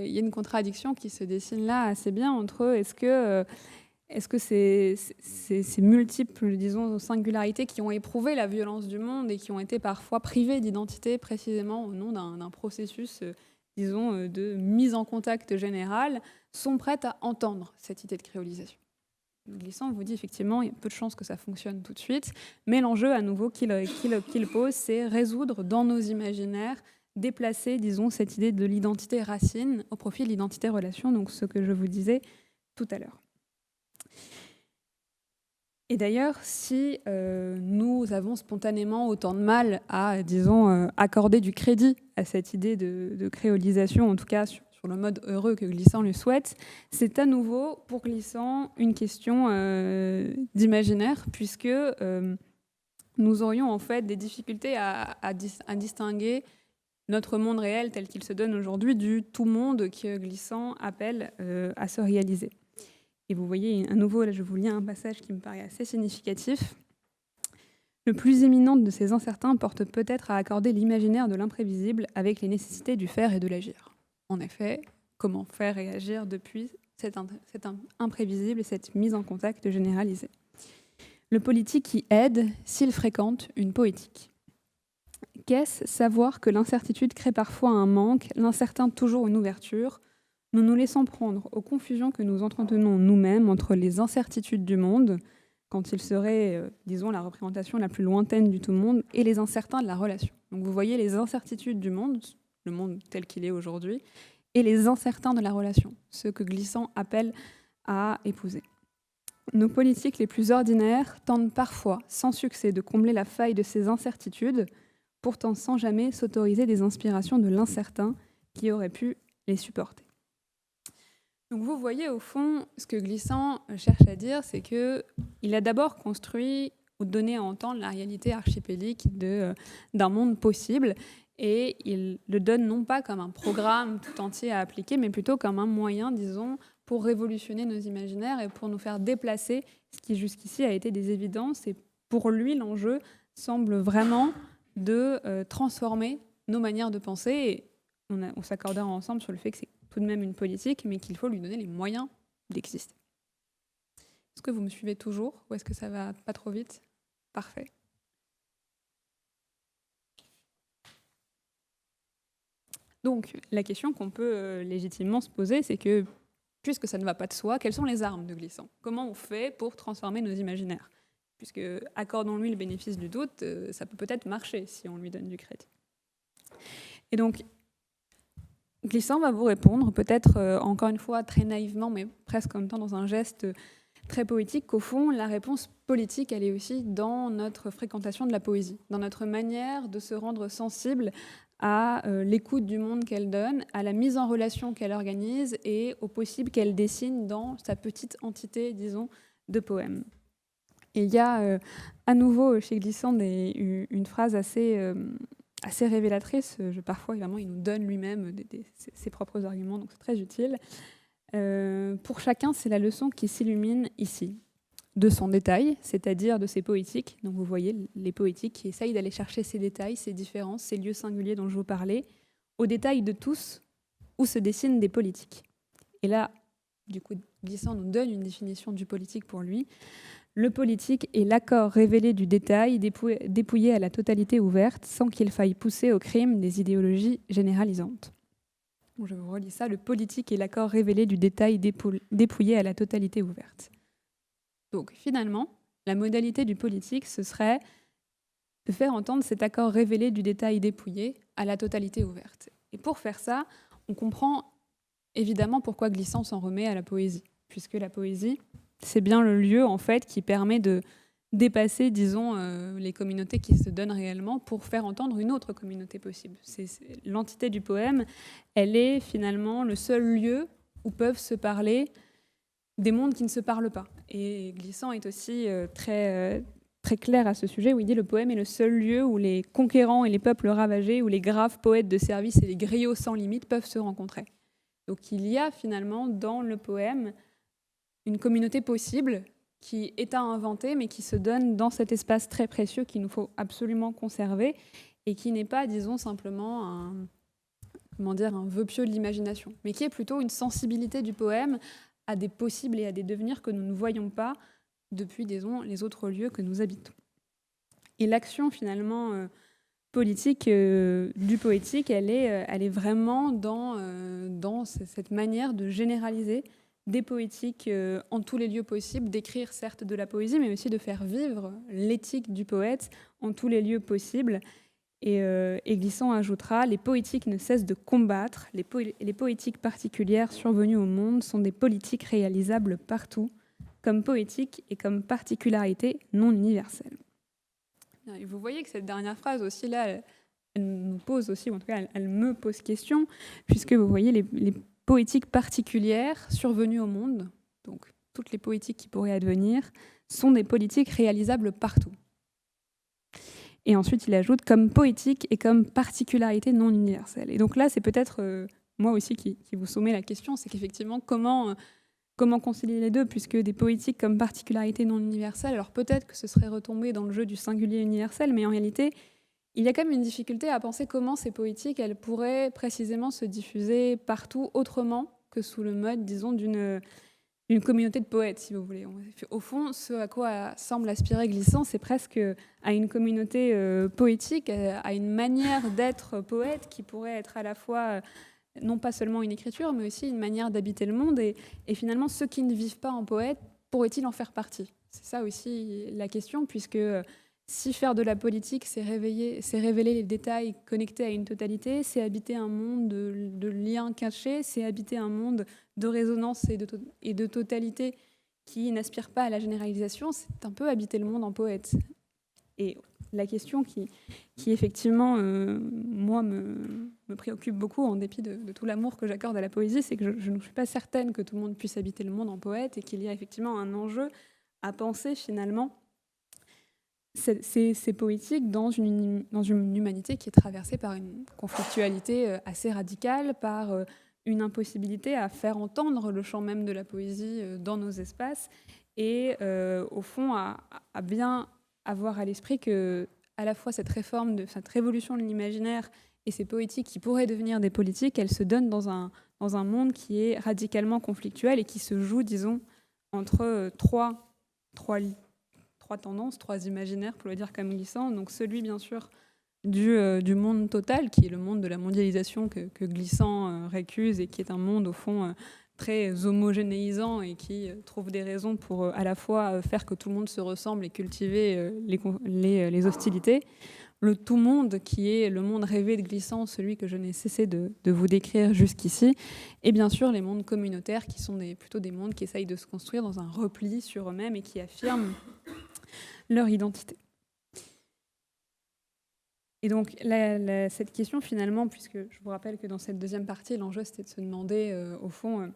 il y a une contradiction qui se dessine là assez bien entre est-ce que ces multiples, disons, singularités qui ont éprouvé la violence du monde et qui ont été parfois privées d'identité précisément au nom d'un processus, disons, de mise en contact générale, sont prêtes à entendre cette idée de créolisation. Glissant vous dit effectivement, il y a peu de chances que ça fonctionne tout de suite, mais l'enjeu à nouveau qu'il pose, c'est résoudre dans nos imaginaires, déplacer, disons, cette idée de l'identité racine au profit de l'identité relation, donc ce que je vous disais tout à l'heure. Et d'ailleurs, si nous avons spontanément autant de mal à, disons, accorder du crédit à cette idée de créolisation, en tout cas sur le mode heureux que Glissant le souhaite, c'est à nouveau pour Glissant une question d'imaginaire, puisque nous aurions en fait des difficultés à distinguer notre monde réel tel qu'il se donne aujourd'hui du tout monde que Glissant appelle à se réaliser. Et vous voyez, à nouveau, là, je vous lis un passage qui me paraît assez significatif. Le plus éminent de ces incertains porte peut-être à accorder l'imaginaire de l'imprévisible avec les nécessités du faire et de l'agir. En effet, comment faire et agir depuis cet imprévisible et cette mise en contact généralisée. Le politique qui aide s'il fréquente une poétique. Qu'est-ce savoir que l'incertitude crée parfois un manque, l'incertain toujours une ouverture? Nous nous laissons prendre aux confusions que nous entretenons nous-mêmes entre les incertitudes du monde, quand il serait, disons, la représentation la plus lointaine du tout monde, et les incertains de la relation. Donc vous voyez les incertitudes du monde, le monde tel qu'il est aujourd'hui, et les incertains de la relation, ceux que Glissant appelle à épouser. Nos politiques les plus ordinaires tentent parfois, sans succès, de combler la faille de ces incertitudes, pourtant sans jamais s'autoriser des inspirations de l'incertain qui aurait pu les supporter. Donc vous voyez au fond, ce que Glissant cherche à dire, c'est qu'il a d'abord construit ou donné à entendre la réalité archipélique d'un monde possible, et il le donne non pas comme un programme tout entier à appliquer, mais plutôt comme un moyen, disons, pour révolutionner nos imaginaires et pour nous faire déplacer ce qui jusqu'ici a été des évidences. Et pour lui, l'enjeu semble vraiment de transformer nos manières de penser. Et on s'accordera ensemble sur le fait que c'est tout de même une politique, mais qu'il faut lui donner les moyens d'exister. Est-ce que vous me suivez toujours ou est-ce que ça va pas trop vite? Parfait. Donc, la question qu'on peut légitimement se poser, c'est que, puisque ça ne va pas de soi, quelles sont les armes de Glissant? Comment on fait pour transformer nos imaginaires? Puisque, accordons-lui le bénéfice du doute, ça peut peut-être marcher si on lui donne du crédit. Et donc, Glissant va vous répondre, peut-être encore une fois très naïvement, mais presque en même temps dans un geste très poétique, qu'au fond, la réponse politique, elle est aussi dans notre fréquentation de la poésie, dans notre manière de se rendre sensible à l'écoute du monde qu'elle donne, à la mise en relation qu'elle organise et au possible qu'elle dessine dans sa petite entité, disons, de poèmes. Et il y a à nouveau chez Glissant une phrase assez révélatrice. Parfois, évidemment, il nous donne lui-même ses propres arguments, donc c'est très utile. Pour chacun, c'est la leçon qui s'illumine ici, de son détail, c'est-à-dire de ses poétiques. Donc vous voyez les poétiques qui essayent d'aller chercher ces détails, ces différences, ces lieux singuliers dont je vous parlais, au détail de tous où se dessinent des politiques. Et là, du coup, Glissant nous donne une définition du politique pour lui. Le politique est l'accord révélé du détail, dépouillé à la totalité ouverte, sans qu'il faille pousser au crime des idéologies généralisantes. Bon, je vous relis ça. Le politique est l'accord révélé du détail, dépouillé à la totalité ouverte. Donc finalement, la modalité du politique, ce serait de faire entendre cet accord révélé du détail dépouillé à la totalité ouverte. Et pour faire ça, on comprend évidemment pourquoi Glissant s'en remet à la poésie, puisque la poésie, c'est bien le lieu en fait qui permet de dépasser, disons, les communautés qui se donnent réellement pour faire entendre une autre communauté possible. L'entité du poème, elle est finalement le seul lieu où peuvent se parler des mondes qui ne se parlent pas. Et Glissant est aussi très clair à ce sujet, où il dit « Le poème est le seul lieu où les conquérants et les peuples ravagés, où les graves poètes de service et les griots sans limite peuvent se rencontrer. » Donc il y a finalement dans le poème une communauté possible qui est à inventer, mais qui se donne dans cet espace très précieux qu'il nous faut absolument conserver et qui n'est pas, disons, simplement un vœu pieux de l'imagination, mais qui est plutôt une sensibilité du poème à des possibles et à des devenirs que nous ne voyons pas depuis, disons, les autres lieux que nous habitons. Et l'action, finalement, politique du poétique, elle est vraiment dans cette manière de généraliser des poétiques en tous les lieux possibles, d'écrire certes de la poésie, mais aussi de faire vivre l'éthique du poète en tous les lieux possibles. Et Glissant ajoutera « Les poétiques ne cessent de combattre. Les poétiques particulières survenues au monde sont des politiques réalisables partout, comme poétique et comme particularité non universelle. » Et vous voyez que cette dernière phrase aussi, là, elle nous pose aussi, ou en tout cas, elle me pose question, puisque vous voyez les poétiques particulières survenues au monde, donc toutes les poétiques qui pourraient advenir, sont des politiques réalisables partout. Et ensuite, il ajoute comme poétique et comme particularité non universelle. Et donc là, c'est peut-être moi aussi qui vous soumets la question, c'est qu'effectivement, comment concilier les deux, puisque des poétiques comme particularité non universelle, alors peut-être que ce serait retombé dans le jeu du singulier universel, mais en réalité, il y a quand même une difficulté à penser comment ces poétiques, elles pourraient précisément se diffuser partout autrement que sous le mode, disons, d'une communauté de poètes, si vous voulez. Au fond, ce à quoi semble aspirer Glissant, c'est presque à une communauté poétique, à une manière d'être poète qui pourrait être à la fois non pas seulement une écriture, mais aussi une manière d'habiter le monde. Et finalement, ceux qui ne vivent pas en poète, pourraient-ils en faire partie ? C'est ça aussi la question, puisque si faire de la politique, c'est révéler les détails connectés à une totalité, c'est habiter un monde de liens cachés, c'est habiter un monde de résonance et de totalité qui n'aspire pas à la généralisation, c'est un peu habiter le monde en poète. Et la question qui effectivement, moi, me préoccupe beaucoup, en dépit de tout l'amour que j'accorde à la poésie, c'est que je ne suis pas certaine que tout le monde puisse habiter le monde en poète et qu'il y a effectivement un enjeu à penser finalement ces poétiques dans une humanité qui est traversée par une conflictualité assez radicale, par une impossibilité à faire entendre le chant même de la poésie dans nos espaces, et au fond à bien avoir à l'esprit que à la fois cette révolution de l'imaginaire et ces poétiques qui pourraient devenir des politiques, elles se donnent dans un monde qui est radicalement conflictuel et qui se joue, disons, entre trois tendances, trois imaginaires, pour le dire comme Glissant. Donc celui, bien sûr, du monde total, qui est le monde de la mondialisation que Glissant récuse et qui est un monde, au fond, très homogénéisant et qui trouve des raisons pour à la fois faire que tout le monde se ressemble et cultiver les hostilités. Le tout-monde, qui est le monde rêvé de Glissant, celui que je n'ai cessé de vous décrire jusqu'ici, et bien sûr les mondes communautaires, qui sont plutôt des mondes qui essayent de se construire dans un repli sur eux-mêmes et qui affirment leur identité. Et donc cette question finalement, puisque je vous rappelle que dans cette deuxième partie, l'enjeu c'était de se demander au fond,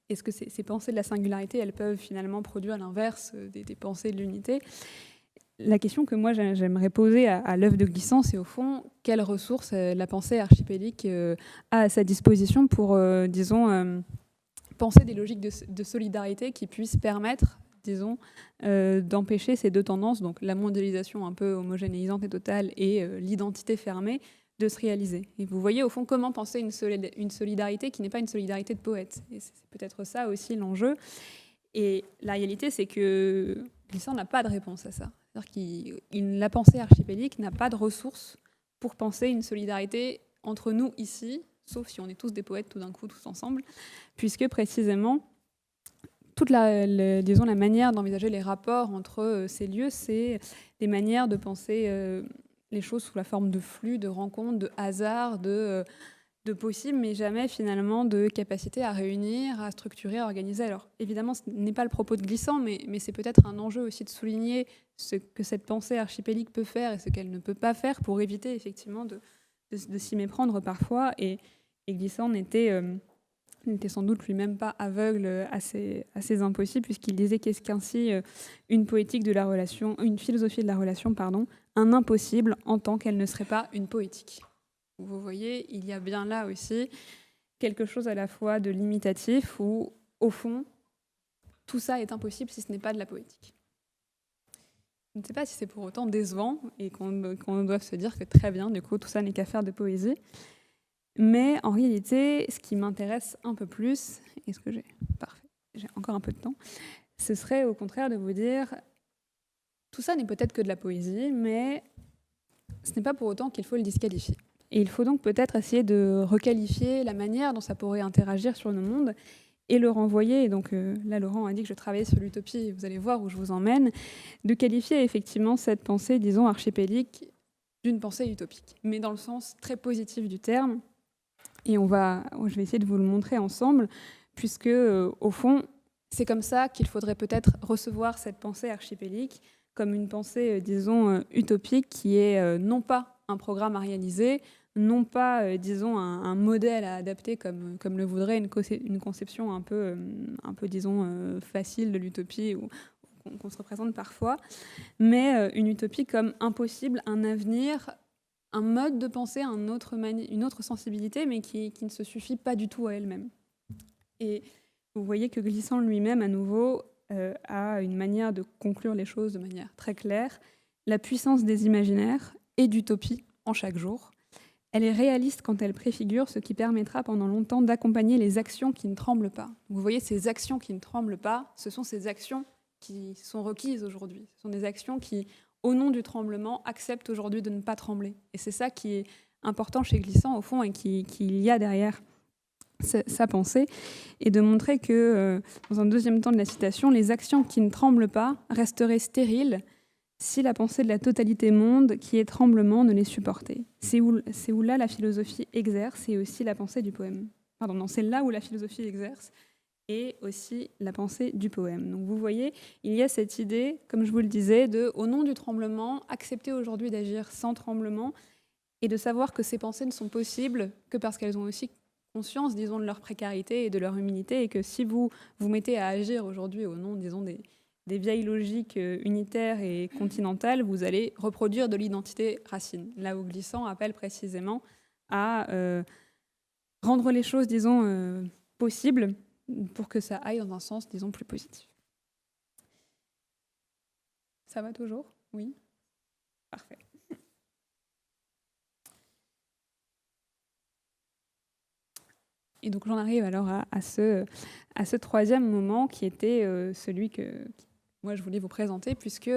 est-ce que ces pensées de la singularité, elles peuvent finalement produire l'inverse des pensées de l'unité ? La question que moi j'aimerais poser à l'œuvre de Glissant, c'est au fond, quelles ressources la pensée archipélique a à sa disposition pour, disons, penser des logiques de solidarité qui puissent permettre, disons, d'empêcher ces deux tendances, donc la mondialisation un peu homogénéisante et totale et l'identité fermée, de se réaliser. Et vous voyez, au fond, comment penser une solidarité qui n'est pas une solidarité de poète. Et c'est peut-être ça aussi l'enjeu. Et la réalité, c'est que Glissant n'a pas de réponse à ça. C'est-à-dire que la pensée archipélique n'a pas de ressources pour penser une solidarité entre nous ici, sauf si on est tous des poètes tout d'un coup, tous ensemble, puisque précisément, toute disons, la manière d'envisager les rapports entre ces lieux, c'est des manières de penser les choses sous la forme de flux, de rencontres, de hasard, de possibles, mais jamais finalement de capacité à réunir, à structurer, à organiser. Alors évidemment, ce n'est pas le propos de Glissant, mais c'est peut-être un enjeu aussi de souligner ce que cette pensée archipélique peut faire et ce qu'elle ne peut pas faire pour éviter effectivement de s'y méprendre parfois. Et Glissant n'était sans doute lui-même pas aveugle à ces impossibles, puisqu'il disait qu'est-ce qu'ainsi une poétique de la relation, une philosophie de la relation, pardon, un impossible en tant qu'elle ne serait pas une poétique. Vous voyez, il y a bien là aussi quelque chose à la fois de limitatif où, au fond, tout ça est impossible si ce n'est pas de la poétique. Je ne sais pas si c'est pour autant décevant et qu'on doit se dire que très bien, du coup, tout ça n'est qu'affaire de poésie. Mais en réalité, ce qui m'intéresse un peu plus, est-ce que j'ai encore un peu de temps, ce serait au contraire de vous dire, tout ça n'est peut-être que de la poésie, mais ce n'est pas pour autant qu'il faut le disqualifier. Et il faut donc peut-être essayer de requalifier la manière dont ça pourrait interagir sur nos mondes et le renvoyer. Et donc là, Laurent a dit que je travaillais sur l'utopie, vous allez voir où je vous emmène, de qualifier effectivement cette pensée, disons, archipélique d'une pensée utopique, mais dans le sens très positif du terme. Et je vais essayer de vous le montrer ensemble, puisque au fond, c'est comme ça qu'il faudrait peut-être recevoir cette pensée archipélique, comme une pensée, disons, utopique, qui est non pas un programme à réaliser, non pas, disons, un modèle à adapter comme le voudrait une conception un peu disons, facile de l'utopie ou qu'on se représente parfois, mais une utopie comme impossible, un avenir, un mode de pensée, une autre sensibilité, mais qui ne se suffit pas du tout à elle-même. Et vous voyez que Glissant lui-même, à nouveau, a une manière de conclure les choses de manière très claire. La puissance des imaginaires et d'utopie en chaque jour. Elle est réaliste quand elle préfigure ce qui permettra pendant longtemps d'accompagner les actions qui ne tremblent pas. Vous voyez, ces actions qui ne tremblent pas, ce sont ces actions qui sont requises aujourd'hui. Ce sont des actions qui, au nom du tremblement, acceptent aujourd'hui de ne pas trembler. Et c'est ça qui est important chez Glissant, au fond, et qu'il y a derrière sa pensée, et de montrer que, dans un deuxième temps de la citation, les actions qui ne tremblent pas resteraient stériles si la pensée de la totalité monde, qui est tremblement, ne les supportait. C'est où là la philosophie exerce, et aussi la pensée du poème. Pardon, non, c'est là où la philosophie exerce, et aussi la pensée du poème. Donc vous voyez, il y a cette idée, comme je vous le disais, de, au nom du tremblement, accepter aujourd'hui d'agir sans tremblement, et de savoir que ces pensées ne sont possibles que parce qu'elles ont aussi conscience, disons, de leur précarité et de leur humilité, et que si vous vous mettez à agir aujourd'hui au nom, disons, des vieilles logiques unitaires et continentales, vous allez reproduire de l'identité racine. Là où Glissant appelle précisément à rendre les choses, disons, possibles pour que ça aille dans un sens, disons, plus positif. Ça va toujours ? Oui ? Parfait. Et donc j'en arrive alors à ce troisième moment qui était celui que moi je voulais vous présenter, puisque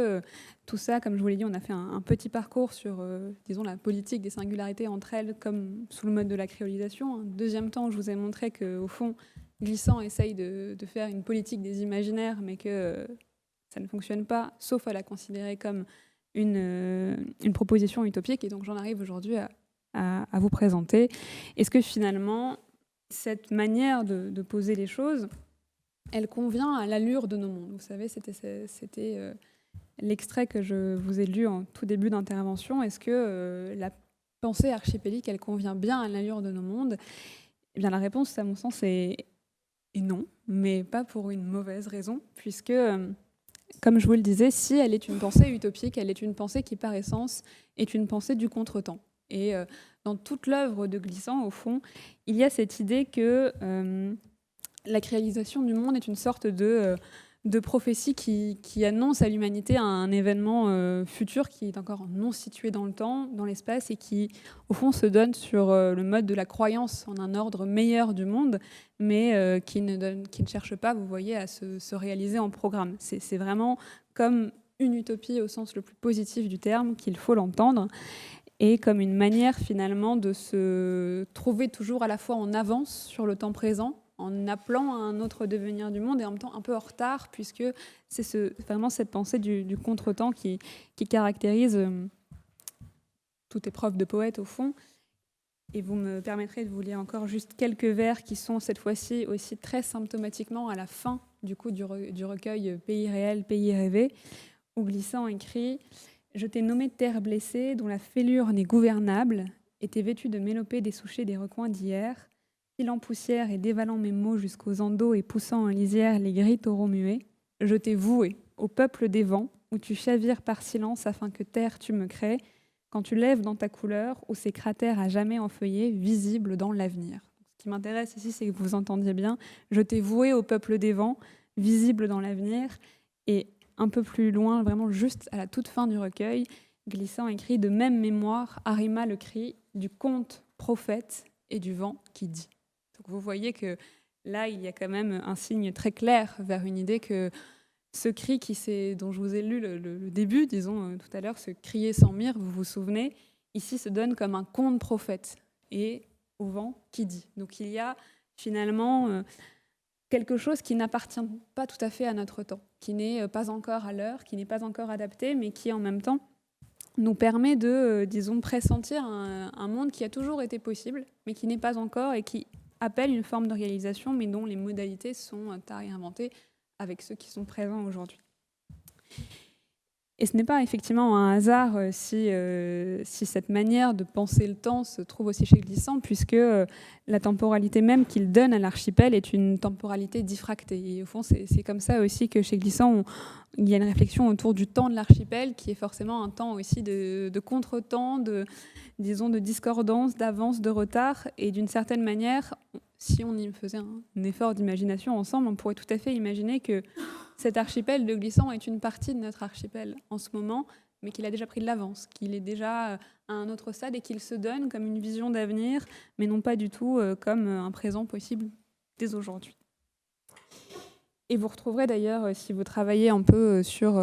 tout ça, comme je vous l'ai dit, on a fait un petit parcours sur, disons, la politique des singularités entre elles, comme sous le mode de la créolisation. Un deuxième temps, je vous ai montré qu'au fond, Glissant essaye de faire une politique des imaginaires, mais que ça ne fonctionne pas, sauf à la considérer comme une proposition utopique. Et donc j'en arrive aujourd'hui à vous présenter. Est-ce que finalement, cette manière de poser les choses, elle convient à l'allure de nos mondes. Vous savez, c'était l'extrait que je vous ai lu en tout début d'intervention. Est-ce que la pensée archipélique, elle convient bien à l'allure de nos mondes ? Eh bien, la réponse, à mon sens, est non, mais pas pour une mauvaise raison, puisque, comme je vous le disais, si elle est une pensée utopique, elle est une pensée qui, par essence, est une pensée du contretemps. Et dans toute l'œuvre de Glissant, au fond, il y a cette idée que la créalisation du monde est une sorte de prophétie qui annonce à l'humanité un événement futur qui est encore non situé dans le temps, dans l'espace, et qui, au fond, se donne sur le mode de la croyance en un ordre meilleur du monde, mais qui ne cherche pas, vous voyez, à se réaliser en programme. C'est vraiment comme une utopie au sens le plus positif du terme qu'il faut l'entendre, et comme une manière finalement de se trouver toujours à la fois en avance sur le temps présent, en appelant à un autre devenir du monde et en même temps un peu en retard, puisque c'est vraiment cette pensée du contretemps qui caractérise toute épreuve de poète au fond. Et vous me permettrez de vous lire encore juste quelques vers qui sont cette fois-ci aussi très symptomatiquement à la fin du recueil Pays réel, pays rêvé, où Glissant écrit « Je t'ai nommé terre blessée, dont la fêlure n'est gouvernable, et t'es vêtue de mélopées dessouchées des recoins d'hier, filant poussière et dévalant mes mots jusqu'aux endos et poussant en lisière les gris taureaux muets. Je t'ai voué au peuple des vents, où tu chavires par silence afin que terre tu me crées, quand tu lèves dans ta couleur, ou ces cratères à jamais enfeuillés, visibles dans l'avenir. » Ce qui m'intéresse ici, c'est que vous entendiez bien « Je t'ai voué au peuple des vents, visible dans l'avenir », et un peu plus loin, vraiment juste à la toute fin du recueil, Glissant écrit « De même mémoire arrima le cri du conte prophète et du vent qui dit ». Donc vous voyez que là, il y a quand même un signe très clair vers une idée que ce cri dont je vous ai lu le début, disons tout à l'heure, ce crier sans mire, vous vous souvenez, ici se donne comme un conte prophète et au vent qui dit. Donc il y a finalement quelque chose qui n'appartient pas tout à fait à notre temps, qui n'est pas encore à l'heure, qui n'est pas encore adapté, mais qui en même temps nous permet de, disons, pressentir un monde qui a toujours été possible, mais qui n'est pas encore et qui appelle une forme de réalisation, mais dont les modalités sont à réinventer avec ceux qui sont présents aujourd'hui. Et ce n'est pas effectivement un hasard si cette manière de penser le temps se trouve aussi chez Glissant, puisque la temporalité même qu'il donne à l'archipel est une temporalité diffractée. Et au fond, c'est comme ça aussi que chez Glissant, il y a une réflexion autour du temps de l'archipel, qui est forcément un temps aussi de contretemps, disons, de discordance, d'avance, de retard. Et d'une certaine manière, si on y faisait un effort d'imagination ensemble, on pourrait tout à fait imaginer que cet archipel de Glissant est une partie de notre archipel en ce moment, mais qu'il a déjà pris de l'avance, qu'il est déjà à un autre stade et qu'il se donne comme une vision d'avenir, mais non pas du tout comme un présent possible dès aujourd'hui. Et vous retrouverez d'ailleurs, si vous travaillez un peu sur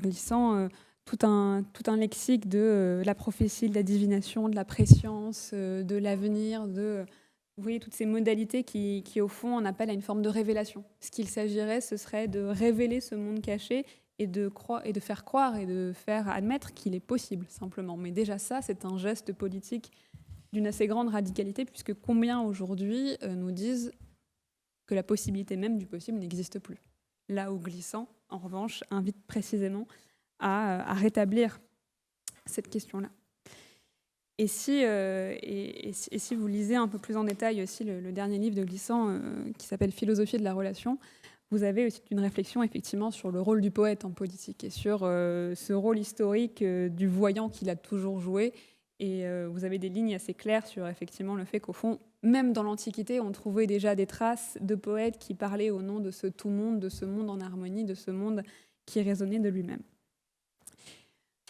Glissant, tout un lexique de la prophétie, de la divination, de la préscience, de l'avenir, vous voyez toutes ces modalités qui, au fond, en appellent à une forme de révélation. Ce qu'il s'agirait, ce serait de révéler ce monde caché et de faire croire et de faire admettre qu'il est possible, simplement. Mais déjà ça, c'est un geste politique d'une assez grande radicalité, puisque combien aujourd'hui nous disent que la possibilité même du possible n'existe plus. Là où Glissant, en revanche, invite précisément à rétablir cette question-là. Et si vous lisez un peu plus en détail aussi le dernier livre de Glissant qui s'appelle « Philosophie de la relation », vous avez aussi une réflexion effectivement sur le rôle du poète en politique et sur ce rôle historique du voyant qu'il a toujours joué. Et vous avez des lignes assez claires sur effectivement le fait qu'au fond, même dans l'Antiquité, on trouvait déjà des traces de poètes qui parlaient au nom de ce tout-monde, de ce monde en harmonie, de ce monde qui résonnait de lui-même.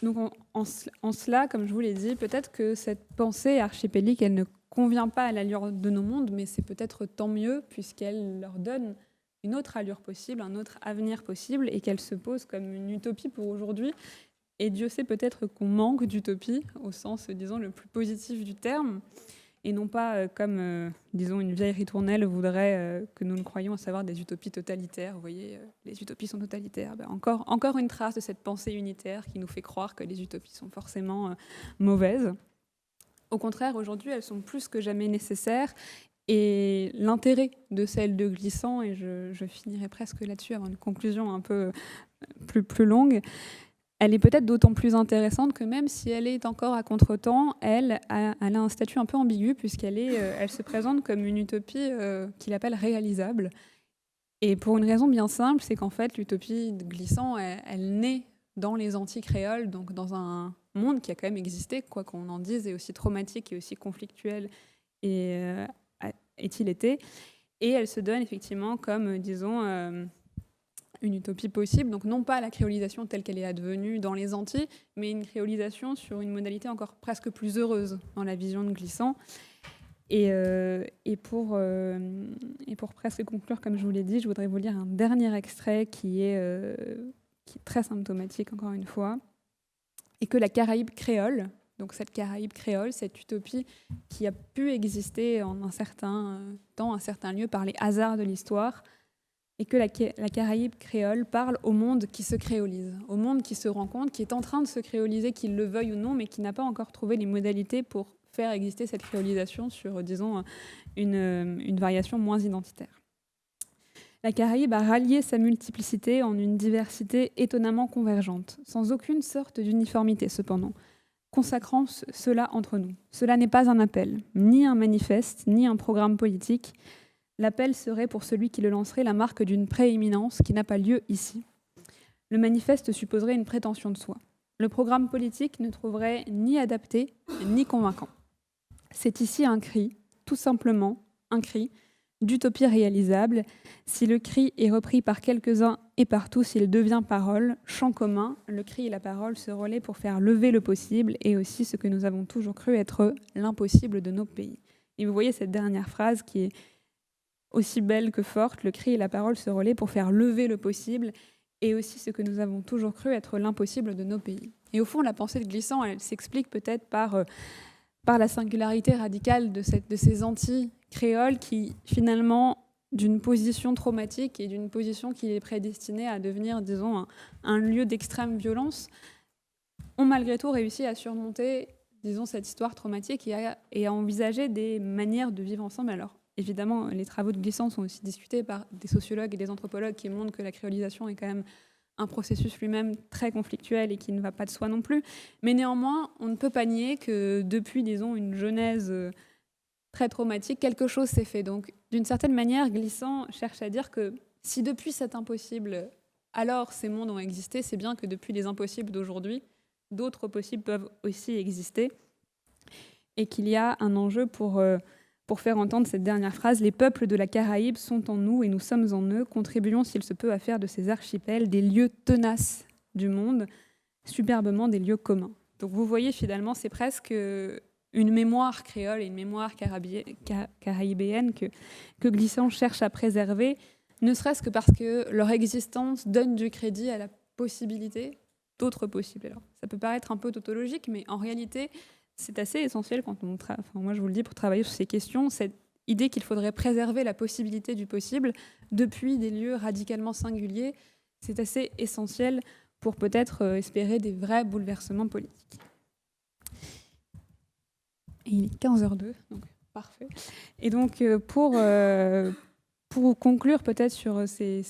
Donc en cela, comme je vous l'ai dit, peut-être que cette pensée archipélique, elle ne convient pas à l'allure de nos mondes, mais c'est peut-être tant mieux puisqu'elle leur donne une autre allure possible, un autre avenir possible, et qu'elle se pose comme une utopie pour aujourd'hui. Et Dieu sait peut-être qu'on manque d'utopie, au sens, disons, le plus positif du terme, et non pas comme, disons, une vieille ritournelle voudrait que nous ne croyions, à savoir des utopies totalitaires. Vous voyez, les utopies sont totalitaires. Ben, encore une trace de cette pensée unitaire qui nous fait croire que les utopies sont forcément mauvaises. Au contraire, aujourd'hui, elles sont plus que jamais nécessaires. Et l'intérêt de celle de Glissant, et je finirai presque là-dessus avant une conclusion un peu plus longue, elle est peut-être d'autant plus intéressante que même si elle est encore à contretemps, elle a un statut un peu ambigu puisqu'elle se présente comme une utopie qu'il appelle réalisable. Et pour une raison bien simple, c'est qu'en fait, l'utopie de Glissant, elle naît dans les Antilles créoles, donc dans un monde qui a quand même existé, quoi qu'on en dise, et aussi traumatique et aussi conflictuel est-il été. Et elle se donne effectivement comme, disons, une utopie possible, donc non pas la créolisation telle qu'elle est advenue dans les Antilles, mais une créolisation sur une modalité encore presque plus heureuse dans la vision de Glissant. Et pour presque conclure, comme je vous l'ai dit, je voudrais vous lire un dernier extrait qui est très symptomatique, encore une fois, et que la Caraïbe créole, donc cette Caraïbe créole, cette utopie qui a pu exister en un certain temps, un certain lieu par les hasards de l'histoire, et que la Caraïbe créole parle au monde qui se créolise, au monde qui se rencontre, qui est en train de se créoliser, qu'il le veuille ou non, mais qui n'a pas encore trouvé les modalités pour faire exister cette créolisation sur, disons, une variation moins identitaire. La Caraïbe a rallié sa multiplicité en une diversité étonnamment convergente, sans aucune sorte d'uniformité cependant, consacrant cela entre nous. Cela n'est pas un appel, ni un manifeste, ni un programme politique. L'appel serait pour celui qui le lancerait la marque d'une prééminence qui n'a pas lieu ici. Le manifeste supposerait une prétention de soi. Le programme politique ne trouverait ni adapté, ni convaincant. C'est ici un cri, tout simplement un cri, d'utopie réalisable. Si le cri est repris par quelques-uns et par tous, il devient parole, chant commun. Le cri et la parole se relaient pour faire lever le possible et aussi ce que nous avons toujours cru être l'impossible de nos pays. Et vous voyez cette dernière phrase qui est aussi belle que forte. Le cri et la parole se relaient pour faire lever le possible et aussi ce que nous avons toujours cru être l'impossible de nos pays. Et au fond, la pensée de Glissant, elle s'explique peut-être par la singularité radicale de ces Antilles créoles qui, finalement, d'une position traumatique et d'une position qui est prédestinée à devenir, disons, un lieu d'extrême violence, ont malgré tout réussi à surmonter, disons, cette histoire traumatique et à envisager des manières de vivre ensemble. Alors, évidemment, les travaux de Glissant sont aussi discutés par des sociologues et des anthropologues qui montrent que la créolisation est quand même un processus lui-même très conflictuel et qui ne va pas de soi non plus. Mais néanmoins, on ne peut pas nier que depuis, disons, une genèse très traumatique, quelque chose s'est fait. Donc, d'une certaine manière, Glissant cherche à dire que si depuis cet impossible, alors ces mondes ont existé, c'est bien que depuis les impossibles d'aujourd'hui, d'autres possibles peuvent aussi exister et qu'il y a un enjeu pour faire entendre cette dernière phrase. Les peuples de la Caraïbe sont en nous et nous sommes en eux. Contribuons s'il se peut à faire de ces archipels des lieux tenaces du monde, superbement des lieux communs. Donc vous voyez finalement, c'est presque une mémoire créole et une mémoire caraïbéenne que Glissant cherche à préserver, ne serait-ce que parce que leur existence donne du crédit à la possibilité d'autres possibles. Alors, ça peut paraître un peu tautologique, mais en réalité, c'est assez essentiel quand on moi je vous le dis, pour travailler sur ces questions, cette idée qu'il faudrait préserver la possibilité du possible depuis des lieux radicalement singuliers, c'est assez essentiel pour peut-être espérer des vrais bouleversements politiques. Et il est 15h02, donc parfait. Et donc pour conclure peut-être sur ces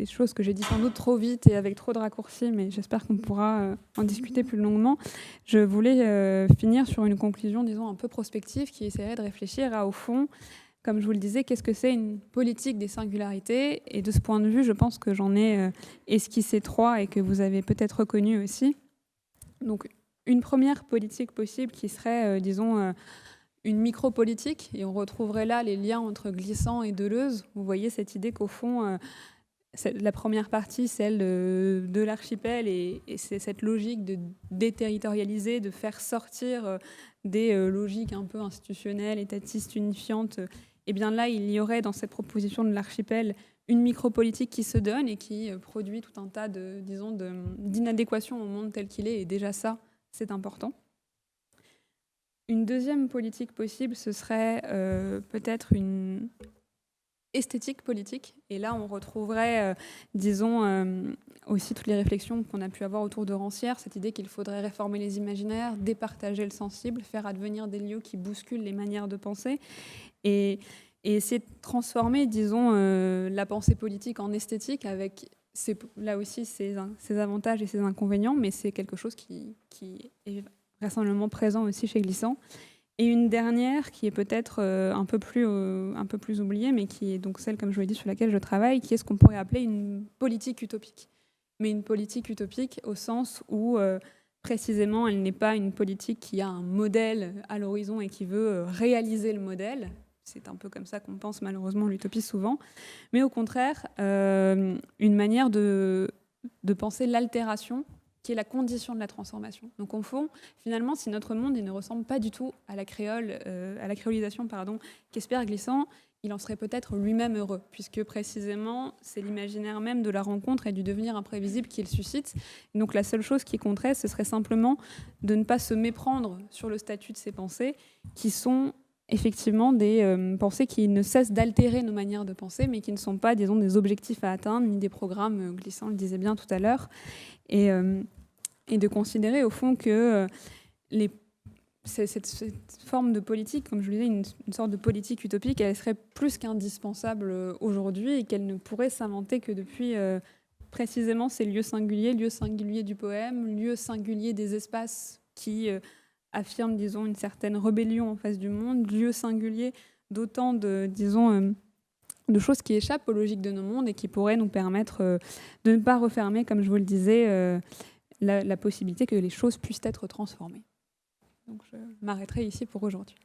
choses que j'ai dit sans doute trop vite et avec trop de raccourcis, mais j'espère qu'on pourra en discuter plus longuement, je voulais finir sur une conclusion, disons, un peu prospective qui essaierait de réfléchir à, au fond, comme je vous le disais, qu'est-ce que c'est une politique des singularités. Et de ce point de vue, je pense que j'en ai esquissé 3 et que vous avez peut-être reconnu aussi. Donc, une première politique possible qui serait, disons, une micro-politique, et on retrouverait là les liens entre Glissant et Deleuze. Vous voyez cette idée qu'au fond, la première partie, celle de l'archipel, et c'est cette logique de déterritorialiser, de faire sortir des logiques un peu institutionnelles, étatistes, unifiantes. Et bien là, il y aurait dans cette proposition de l'archipel une micro-politique qui se donne et qui produit tout un tas d'inadéquations au monde tel qu'il est, et déjà ça, c'est important. Une deuxième politique possible, ce serait peut-être une esthétique politique. Et là, on retrouverait, aussi toutes les réflexions qu'on a pu avoir autour de Rancière, cette idée qu'il faudrait réformer les imaginaires, départager le sensible, faire advenir des lieux qui bousculent les manières de penser et essayer de transformer, disons, la pensée politique en esthétique avec là aussi ses avantages et ses inconvénients, mais c'est quelque chose qui est vraisemblablement présent aussi chez Glissant. Et une dernière qui est peut-être un peu plus oubliée, mais qui est donc celle, comme je vous l'ai dit, sur laquelle je travaille, qui est ce qu'on pourrait appeler une politique utopique. Mais une politique utopique au sens où, précisément, elle n'est pas une politique qui a un modèle à l'horizon et qui veut réaliser le modèle. C'est un peu comme ça qu'on pense malheureusement l'utopie souvent. Mais au contraire, une manière de penser l'altération qui est la condition de la transformation. Donc, au fond, finalement, si notre monde il ne ressemble pas du tout à la créolisation qu'espère Glissant, il en serait peut-être lui-même heureux, puisque précisément, c'est l'imaginaire même de la rencontre et du devenir imprévisible qu'il suscite. Donc, la seule chose qui compterait, ce serait simplement de ne pas se méprendre sur le statut de ces pensées, qui sont effectivement des pensées qui ne cessent d'altérer nos manières de penser, mais qui ne sont pas, disons, des objectifs à atteindre, ni des programmes, Glissant le disait bien tout à l'heure, et de considérer au fond que cette forme de politique, comme je le disais, une sorte de politique utopique, elle serait plus qu'indispensable aujourd'hui et qu'elle ne pourrait s'inventer que depuis précisément ces lieux singuliers du poème, lieux singuliers des espaces qui affirment, disons, une certaine rébellion en face du monde, lieux singuliers d'autant de, disons, de choses qui échappent aux logiques de nos mondes et qui pourraient nous permettre de ne pas refermer, comme je vous le disais, la possibilité que les choses puissent être transformées. Donc je m'arrêterai ici pour aujourd'hui.